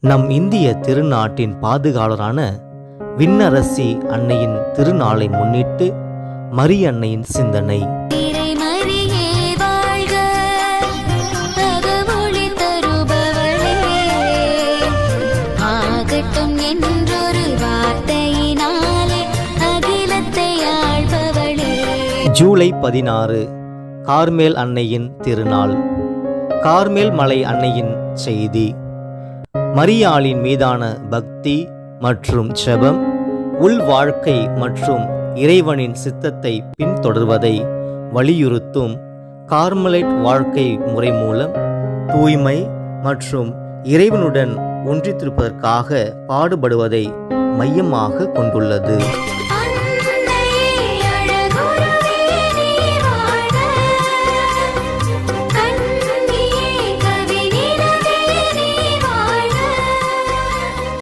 நம் இந்திய திருநாட்டின் பாதுகாவலரான விண்ணரசி அன்னையின் திருநாளை முன்னிட்டு மரியன்னையின் சிந்தனை. ஜூலை 16 கார்மேல் அன்னையின் திருநாள். கார்மேல் மலை அன்னையின் செய்தி. மரியாளின் மீதான பக்தி மற்றும் ஜெபம் உள் வாழ்க்கை மற்றும் இறைவனின் சித்தத்தை பின்தொடர்வதை வலியுறுத்தும் கார்மலைட் வாழ்க்கை முறை மூலம் தூய்மை மற்றும் இறைவனுடன் ஒன்றித்திருப்பதற்காக பாடுபடுவதை மையமாக கொண்டுள்ளது.